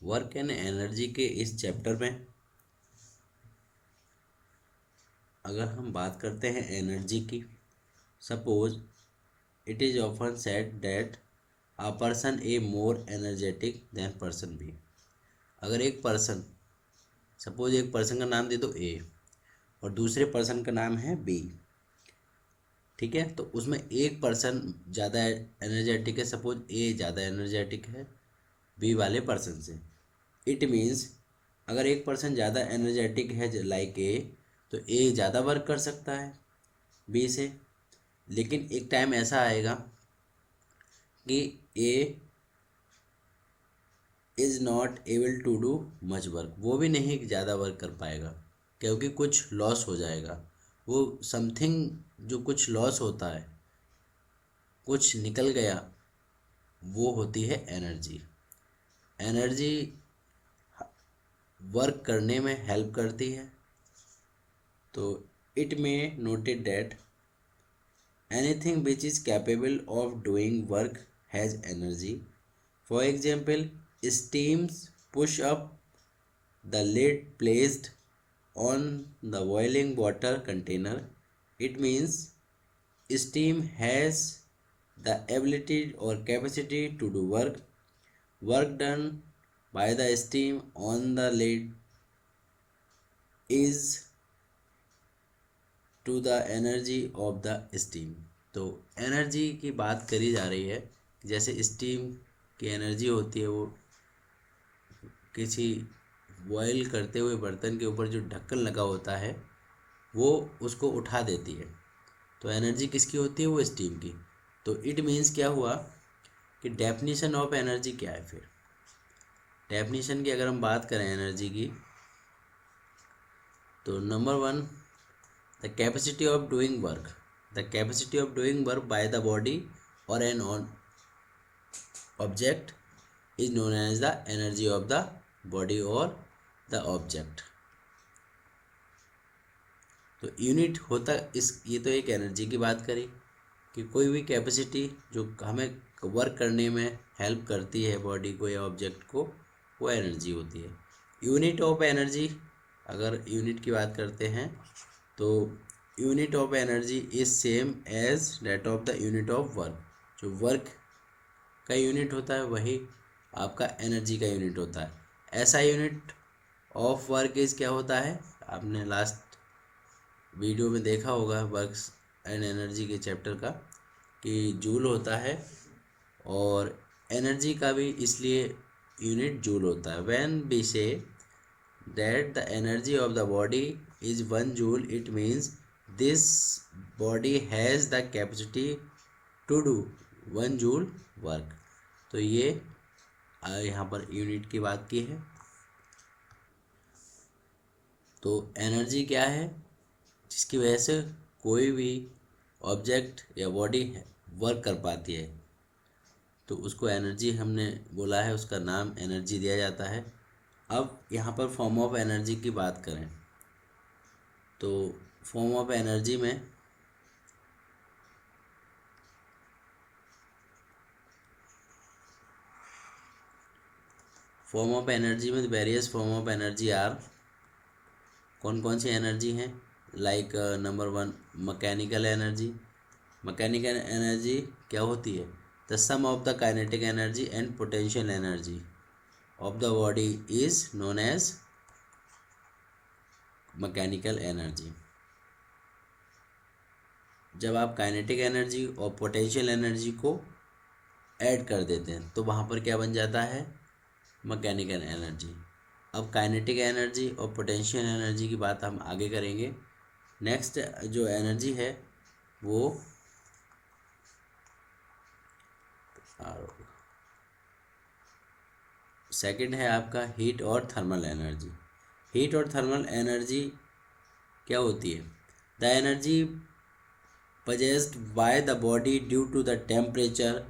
Work and energy के इस chapter में अगर हम बात करते हैं एनर्जी की, suppose it is often said that a person A more energetic than person B. अगर एक पर्सन, सपोज एक पर्सन का नाम दे दो ए और दूसरे पर्सन का नाम है बी, ठीक है, तो उसमें एक पर्सन ज़्यादा एनर्जेटिक है, सपोज ए ज़्यादा एनर्जेटिक है बी वाले पर्सन से। इट मीन्स अगर एक पर्सन ज़्यादा एनर्जेटिक है लाइक ए, तो ए ज़्यादा वर्क कर सकता है बी से। लेकिन एक टाइम ऐसा आएगा कि A is not able to do much work, वो भी नहीं ज़्यादा वर्क कर पाएगा क्योंकि कुछ लॉस हो जाएगा। वो समथिंग जो कुछ लॉस होता है, कुछ निकल गया, वो होती है एनर्जी। एनर्जी वर्क करने में हेल्प करती है। तो इट में noted that anything which is capable of doing work has energy. For example, steams push up the lid placed on the boiling water container. It means steam has the ability or capacity to do work. Work done by the steam on the lid is to the energy of the steam. तो energy की बात करी जा रही है, जैसे steam की energy होती है, वो किसी बॉयल करते हुए बर्तन के ऊपर जो ढक्कन लगा होता है वो उसको उठा देती है। तो एनर्जी किसकी होती है? वो स्टीम की। तो इट मीन्स क्या हुआ कि डेफिनीशन ऑफ एनर्जी क्या है। फिर डेफिनीशन की अगर हम बात करें एनर्जी की, तो number 1, the capacity of doing work. The capacity of doing work by the body और an on object is known as the energy of the body और द ऑब्जेक्ट। तो यूनिट होता ये तो एक एनर्जी की बात करी कि कोई भी कैपेसिटी जो हमें वर्क करने में हेल्प करती है बॉडी को या ऑब्जेक्ट को, वो एनर्जी होती है। यूनिट ऑफ एनर्जी, अगर यूनिट की बात करते हैं तो unit of energy is same as that of the unit of work. जो वर्क का यूनिट होता है वही आपका एनर्जी का यूनिट होता है। ऐसा यूनिट ऑफ वर्क इज क्या होता है, आपने लास्ट वीडियो में देखा होगा वर्क्स एंड एनर्जी के चैप्टर का, कि जूल होता है और एनर्जी का भी इसलिए यूनिट जूल होता है। When we say that the energy of the body is 1 joule, it means this body has the capacity to do 1 joule work. तो ये यहाँ पर यूनिट की बात की है। तो एनर्जी क्या है? जिसकी वजह से कोई भी ऑब्जेक्ट या बॉडी वर्क कर पाती है, तो उसको एनर्जी हमने बोला है, उसका नाम एनर्जी दिया जाता है। अब यहाँ पर फॉर्म ऑफ एनर्जी की बात करें तो फॉर्म ऑफ एनर्जी में various form of energy are, कौन कौन सी एनर्जी हैं? Like number 1, mechanical energy. Mechanical energy क्या होती है? The sum of the kinetic energy and potential energy of the body is known as mechanical energy. जब आप काइनेटिक एनर्जी और पोटेंशियल एनर्जी को ऐड कर देते हैं तो वहाँ पर क्या बन जाता है? Mechanical energy. अब काइनेटिक एनर्जी और पोटेंशियल एनर्जी की बात हम आगे करेंगे। नेक्स्ट जो एनर्जी है वो सेकंड है आपका हीट और थर्मल एनर्जी। हीट और थर्मल एनर्जी क्या होती है? The energy possessed by the body due to the temperature.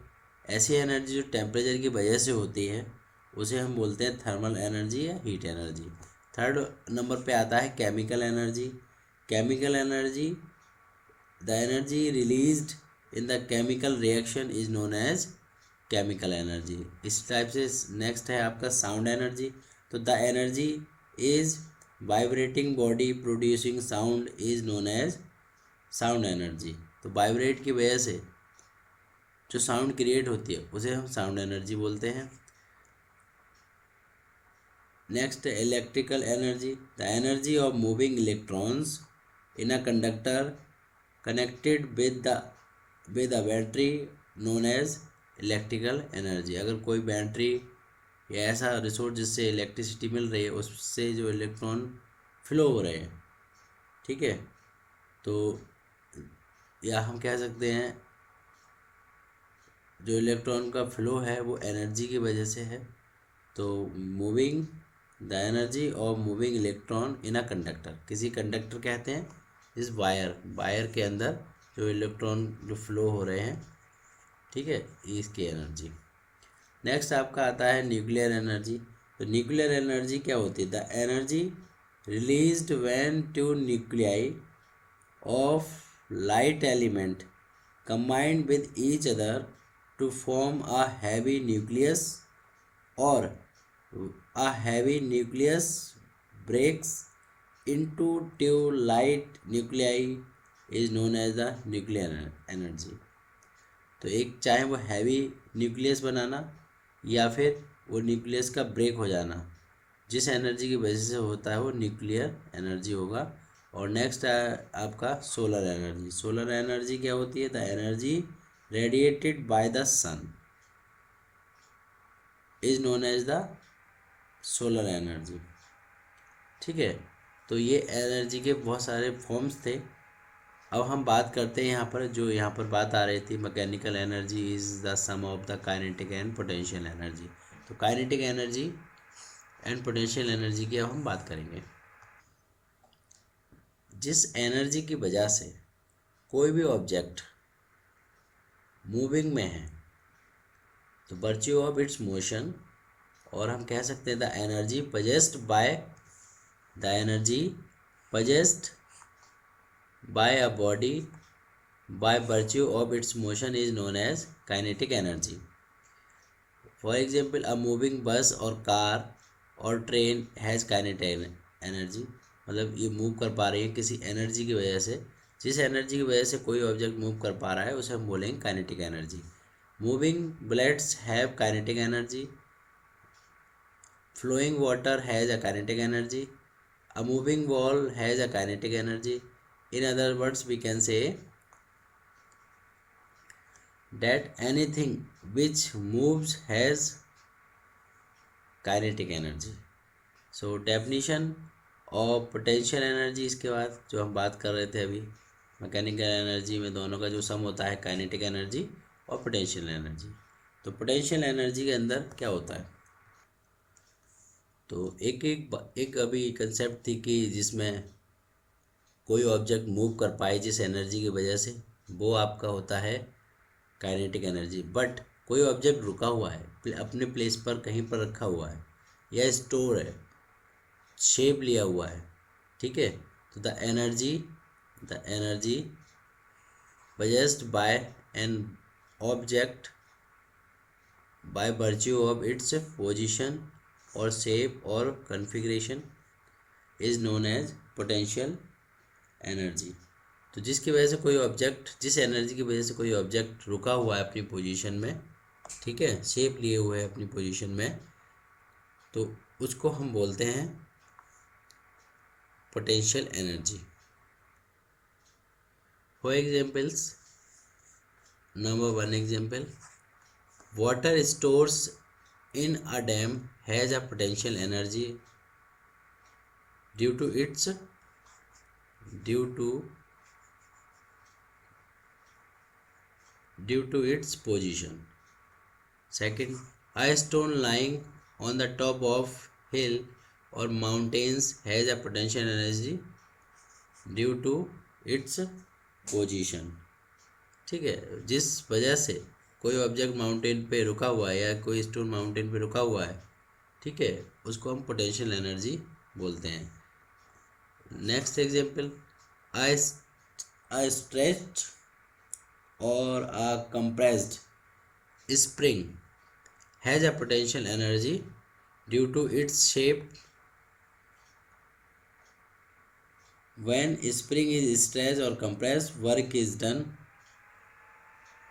ऐसी एनर्जी जो टेम्परेचर की वजह से होती है उसे हम बोलते हैं थर्मल एनर्जी या हीट एनर्जी। थर्ड नंबर पे आता है chemical energy. Chemical energy, the energy released in the chemical reaction is known as chemical energy. इस टाइप से नेक्स्ट है आपका साउंड एनर्जी। तो the energy is vibrating body producing sound is known as sound energy. तो vibrate की वजह से जो साउंड क्रिएट होती है उसे हम साउंड एनर्जी बोलते हैं। Next electrical energy, the energy of moving electrons in a conductor connected with a battery known as electrical energy. अगर कोई बैटरी या ऐसा रिसोर्स जिससे इलेक्ट्रिसिटी मिल रही है उससे जो इलेक्ट्रॉन फ्लो हो रहे हैं, ठीक है, तो या हम कह सकते हैं जो इलेक्ट्रॉन का फ्लो है वो एनर्जी की वजह से है। तो moving the energy of moving electron in a conductor, किसी कंडक्टर कहते हैं इस वायर के अंदर जो इलेक्ट्रॉन जो फ्लो हो रहे हैं, ठीक है, इसकी एनर्जी। नेक्स्ट आपका आता है न्यूक्लियर एनर्जी। तो न्यूक्लियर एनर्जी क्या होती है? The energy released when two nuclei of light element combined with each other to form a heavy nucleus, or a heavy nucleus breaks into two light nuclei is known as the nuclear energy। तो एक चाहे वो heavy nucleus बनाना या फिर वो nucleus का break हो जाना, जिस एनर्जी की वजह से होता है वो न्यूक्लियर एनर्जी होगा। और नेक्स्ट है आपका सोलर एनर्जी। सोलर एनर्जी क्या होती है? The energy radiated by the sun is known as the solar energy, ठीक है। तो ये एनर्जी के बहुत सारे फॉर्म्स थे। अब हम बात करते हैं यहाँ पर बात आ रही थी, mechanical energy is the sum of the kinetic and potential energy. तो kinetic energy and potential energy की अब हम बात करेंगे। जिस एनर्जी की वजह से कोई भी ऑब्जेक्ट मूविंग में है, तो वर्च्यू ऑफ इट्स मोशन, और हम कह सकते हैं the energy possessed by a body by virtue of its motion is known as kinetic energy. For example a moving bus और कार और ट्रेन हैज़ काइनेटिक एनर्जी, मतलब ये मूव कर पा रही है किसी एनर्जी की वजह से। जिस एनर्जी की वजह से कोई ऑब्जेक्ट मूव कर पा रहा है उसे हम बोलेंगे kinetic energy. Moving blades have kinetic energy, flowing water has a kinetic energy, a moving ball has a kinetic energy. In other words we can say that anything which moves has kinetic energy। so definition of potential energy, इसके बाद जो हम बात कर रहे थे अभी mechanical energy में दोनों का जो सम होता है काइनेटिक एनर्जी और पोटेंशियल एनर्जी। तो पोटेंशियल एनर्जी के अंदर क्या होता है? तो एक अभी कंसेप्ट थी कि जिसमें कोई ऑब्जेक्ट मूव कर पाए जिस एनर्जी की वजह से, वो आपका होता है काइनेटिक एनर्जी। बट कोई ऑब्जेक्ट रुका हुआ है अपने प्लेस पर, कहीं पर रखा हुआ है या स्टोर है, शेप लिया हुआ है, ठीक है, तो the energy possessed by an object by virtue of its position और शेप और configuration is known as potential energy. तो जिसकी वजह से कोई ऑब्जेक्ट, जिस एनर्जी की वजह से कोई ऑब्जेक्ट रुका हुआ है अपनी पोजीशन में, ठीक है, शेप लिए हुए है अपनी पोजीशन में, तो उसको हम बोलते हैं potential energy. For examples, number 1 example, water stores in a dam has a potential energy due to its position। Second, a stone lying on the top of hill or mountains has a potential energy due to its position। ठीक है, जिस वजह से कोई object mountain पे रुका हुआ है या कोई स्टोन माउंटेन पे रुका हुआ है, ठीक है, उसको हम पोटेंशियल एनर्जी बोलते हैं। Next example, a stretched or a compressed spring has a potential energy due to its shape when spring is stretched or compressed, work is done,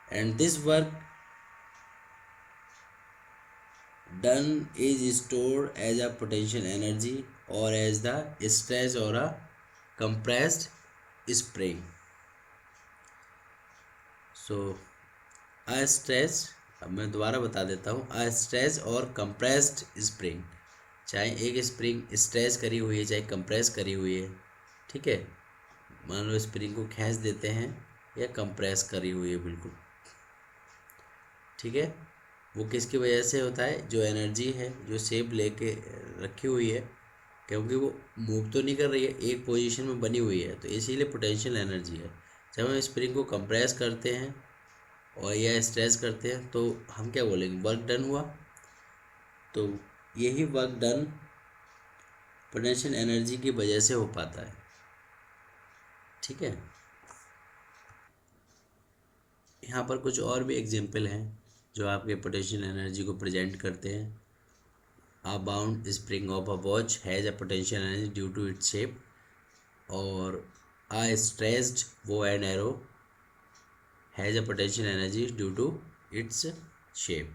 and this work done is stored as a potential energy or as the stretch or a compressed spring. So a stretch, अब मैं दोबारा बता देता हूँ, a stretch और compressed spring, चाहे एक spring stretch करी हुई है चाहे कंप्रेस करी हुई है, ठीक है, मान लो स्प्रिंग को खींच देते हैं या कंप्रेस करी हुई है बिल्कुल, ठीक है, वो किसकी वजह से होता है, जो एनर्जी है जो शेप लेके रखी हुई है, क्योंकि वो मूव तो नहीं कर रही है, एक पोजीशन में बनी हुई है, तो इसीलिए पोटेंशियल एनर्जी है। जब हम स्प्रिंग को कंप्रेस करते हैं और या स्ट्रेच करते हैं तो हम क्या बोलेंगे, वर्क डन हुआ। तो यही वर्क डन पोटेंशियल एनर्जी की वजह से हो पाता है, ठीक है। यहाँ पर कुछ और भी एग्जाम्पल हैं जो आपके पोटेंशियल एनर्जी को प्रेजेंट करते हैं। A bound spring of a watch has a potential energy due to its shape, और a stretched bow and arrow has a potential energy due to its shape।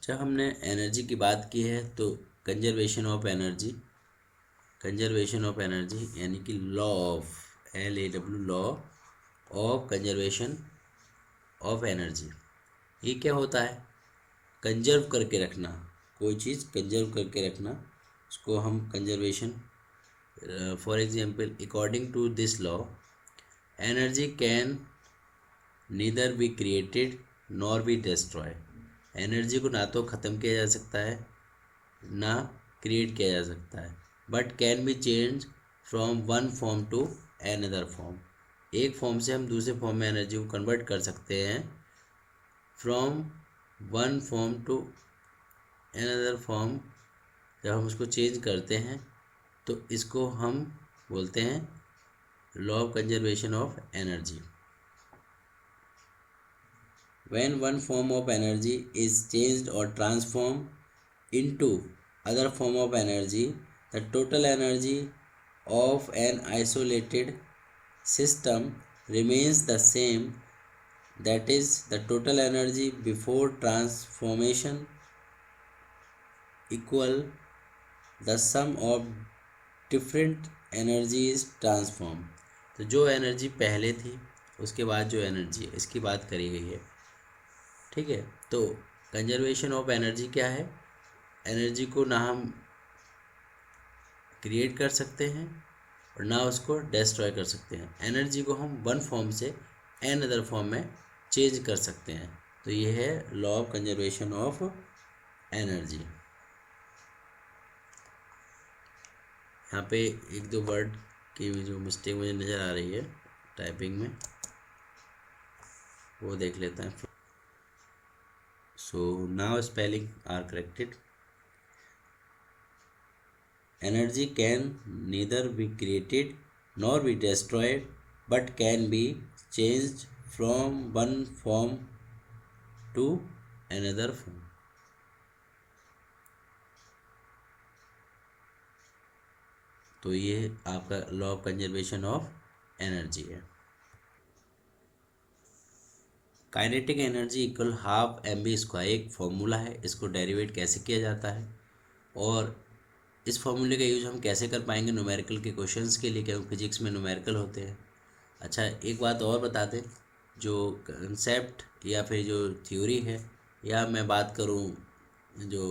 जब हमने energy की बात की है तो conservation of energy, conservation of energy यानी कि law of LAW, law of conservation of energy, ये क्या होता है, कंजर्व करके रखना, कोई चीज़ कंजर्व करके रखना, उसको हम conservation. For example, according to this law energy can neither be created nor be destroy, energy को ना तो ख़त्म किया जा सकता है ना क्रिएट किया जा सकता है, but can be change from one form to another form, एक फॉर्म से हम दूसरे फॉर्म में एनर्जी को कन्वर्ट कर सकते हैं, from one form to another form. जब हम उसको चेंज करते हैं तो इसको हम बोलते हैं law of conservation of energy. When one form of energy is changed और transform into other form of energy, the total energy of an isolated system remains the same, that is the total energy before transformation equal the sum of different energies transform। तो जो energy पहले थी उसके बाद जो energy है इसकी बात करी गई है, ठीक है। तो कंजर्वेशन ऑफ एनर्जी क्या है, एनर्जी को ना हम क्रिएट कर सकते हैं और ना उसको डिस्ट्रॉय कर सकते हैं, एनर्जी को हम वन फॉर्म से एन अदर फॉर्म में चेंज कर सकते हैं, तो ये है law of conservation of energy. यहाँ पे एक दो वर्ड की जो मिस्टेक मुझे नज़र आ रही है टाइपिंग में, वो देख लेते हैं। So now spelling are corrected. Energy can neither be created nor be destroyed but can be changed from one form to another form। तो ये आपका law of conservation of energy है। Kinetic energy equal half mv², एक formula है, इसको derivative कैसे किया जाता है और इस फॉर्मूले का यूज हम कैसे कर पाएंगे न्यूमेरिकल के क्वेश्चंस के लिए, क्योंकि फिजिक्स में न्यूमेरिकल होते हैं। अच्छा, एक बात और बता दें, जो कंसेप्ट या फिर जो थ्योरी है, या मैं बात करूं जो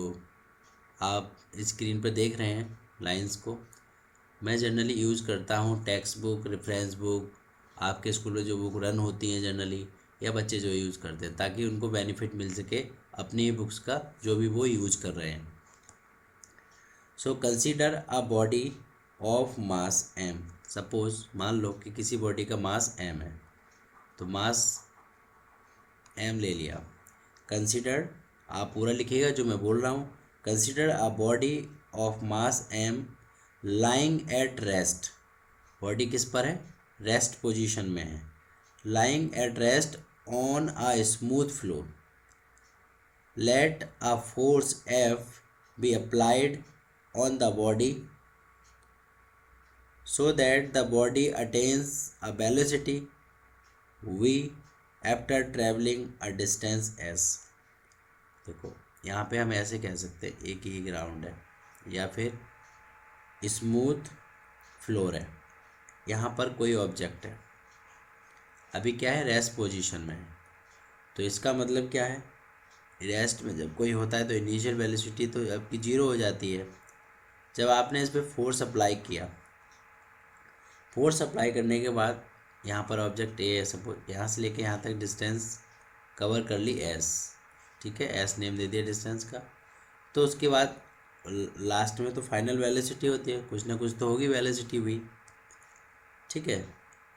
आप स्क्रीन पर देख रहे हैं लाइंस को, मैं जनरली यूज़ करता हूं टेक्स्ट बुक, रेफरेंस बुक, आपके स्कूल में जो बुक रन होती हैं जनरली, या बच्चे जो यूज़ करते हैं, ताकि उनको बेनिफिट मिल सके अपनी ही बुक्स का जो भी वो यूज़ कर रहे हैं। So consider a body of mass m, suppose मान लो कि किसी बॉडी का मास m है, तो मास m ले लिया। कंसीडर, आप पूरा लिखिएगा जो मैं बोल रहा हूँ, consider a body of mass m lying at rest, body किस पर है, रेस्ट पोजीशन में है, lying at rest on a smooth floor, let a force F be applied on the body so that the body attains a velocity v after traveling a distance s। देखो यहाँ पे हम ऐसे कह सकते हैं एक ही ग्राउंड है या फिर स्मूथ फ्लोर है, यहाँ पर कोई ऑब्जेक्ट है, अभी क्या है रेस्ट पोजीशन में है। तो इसका मतलब क्या है, रेस्ट में जब कोई होता है तो इनिशियल वेलोसिटी तो आपकी जीरो हो जाती है। जब आपने इस पर फोर्स अप्लाई किया, फोर्स अप्लाई करने के बाद यहाँ पर ऑब्जेक्ट ए है, सपोज यहाँ से लेके यहाँ तक डिस्टेंस कवर कर ली एस, ठीक है, एस नेम दे दिया डिस्टेंस का। तो उसके बाद लास्ट में तो फाइनल वेलोसिटी होती है, कुछ ना कुछ तो होगी वेलोसिटी भी, ठीक है।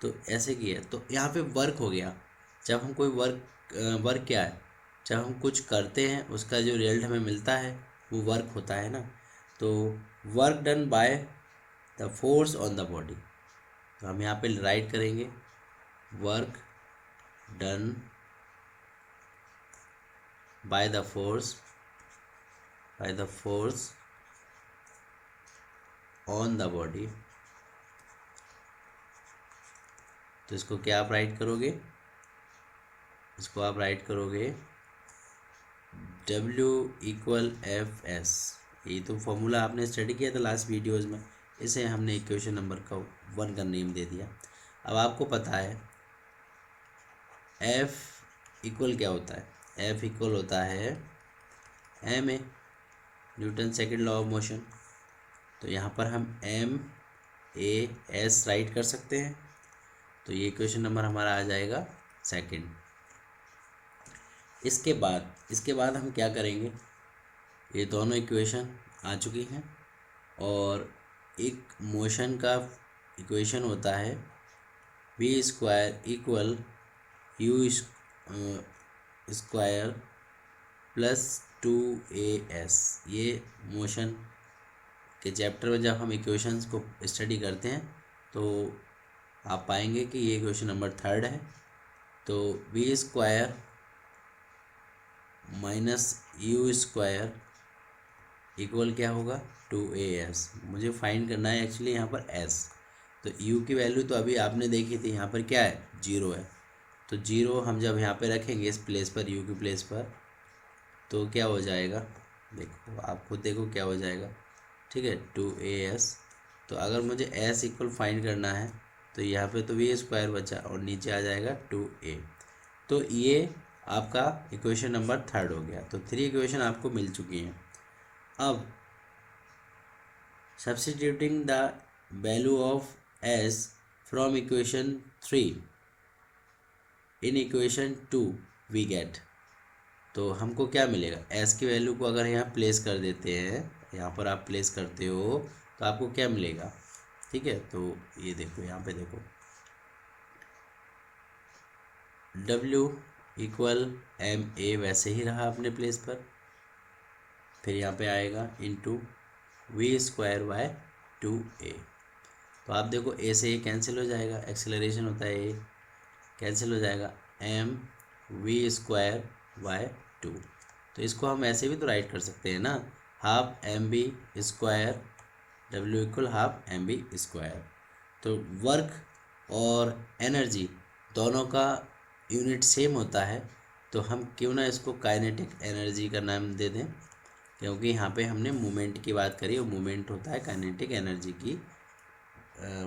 तो ऐसे की है, तो यहाँ पे वर्क हो गया। जब हम कोई वर्क क्या है, जब हम कुछ करते हैं उसका जो रिजल्ट हमें मिलता है वो वर्क होता है ना। तो work done by the force on the body, तो हम यहाँ पे राइट करेंगे work done by the force on the body. तो इसको क्या आप राइट करोगे, इसको आप राइट करोगे W इक्वल एफ एस। ये तो फॉर्मूला आपने स्टडी किया था लास्ट वीडियोज़ में, इसे हमने इक्वेशन नंबर का 1 का नेम दे दिया। अब आपको पता है F इक्वल क्या होता है, F इक्वल होता है ma, Newton second law of motion. तो यहाँ पर हम MAS राइट कर सकते हैं, तो ये इक्वेशन नंबर हमारा आ जाएगा सेकंड। इसके बाद हम क्या करेंगे, ये दोनों इक्वेशन आ चुकी हैं और एक मोशन का इक्वेशन होता है v square equal u square plus 2as। ये मोशन के चैप्टर में जब हम इक्वेशंस को स्टडी करते हैं तो आप पाएंगे कि ये इक्वेशन नंबर 3 है। तो v square minus you square equal क्या होगा 2as। मुझे फाइंड करना है एक्चुअली यहाँ पर s। तो u की वैल्यू तो अभी आपने देखी थी, यहाँ पर क्या है 0 है। तो 0 हम जब यहाँ पे रखेंगे इस प्लेस पर, u की प्लेस पर, तो क्या हो जाएगा, देखो आप खुद देखो क्या हो जाएगा, ठीक है 2as। तो अगर मुझे s इक्वल फाइंड करना है तो यहाँ पे तो v स्क्वायर बचा और नीचे आ जाएगा 2a। तो ये आपका इक्वेशन नंबर 3 हो गया। तो 3 इक्वेशन आपको मिल चुकी हैं। अब substituting the value of s from equation 3 in equation 2 we get. तो हमको क्या मिलेगा, s की वैल्यू को अगर यहाँ प्लेस कर देते हैं, यहाँ पर आप प्लेस करते हो तो आपको क्या मिलेगा, ठीक है। तो ये देखो यहाँ पे देखो w इक्वल ma वैसे ही रहा अपने प्लेस पर, फिर यहाँ पे आएगा into v square by 2a। तो आप देखो a से ये कैंसिल हो जाएगा, एक्सेलरेशन होता है ये, कैंसिल हो जाएगा m v स्क्वायर बाय 2। तो इसको हम ऐसे भी तो राइट कर सकते हैं ना, half m v square w equal half m v square. तो वर्क और एनर्जी दोनों का यूनिट सेम होता है, तो हम क्यों ना इसको काइनेटिक एनर्जी का नाम दे दें, क्योंकि यहाँ पे हमने मूवमेंट की बात करी और मूवमेंट होता है काइनेटिक एनर्जी की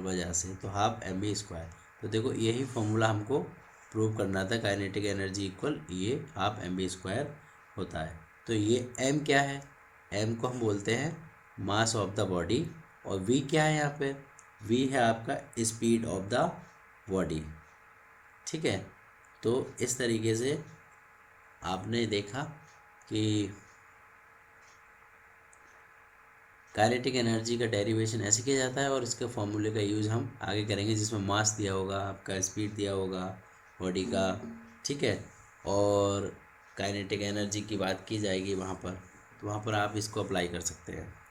वजह से। तो हाफ एम बी स्क्वायर। तो देखो यही फॉर्मूला हमको प्रूव करना था, काइनेटिक एनर्जी इक्वल ये हाफ एम बी स्क्वायर होता है। तो ये m क्या है, m को हम बोलते हैं मास ऑफ द बॉडी, और v क्या है यहाँ पे, v है आपका स्पीड ऑफ द बॉडी, ठीक है। तो इस तरीके से आपने देखा कि काइनेटिक एनर्जी का डेरिवेशन ऐसे किया जाता है और इसके फॉर्मूले का यूज़ हम आगे करेंगे, जिसमें मास दिया होगा, आपका स्पीड दिया होगा बॉडी का, ठीक है, और काइनेटिक एनर्जी की बात की जाएगी वहाँ पर। तो वहाँ पर आप इसको अप्लाई कर सकते हैं।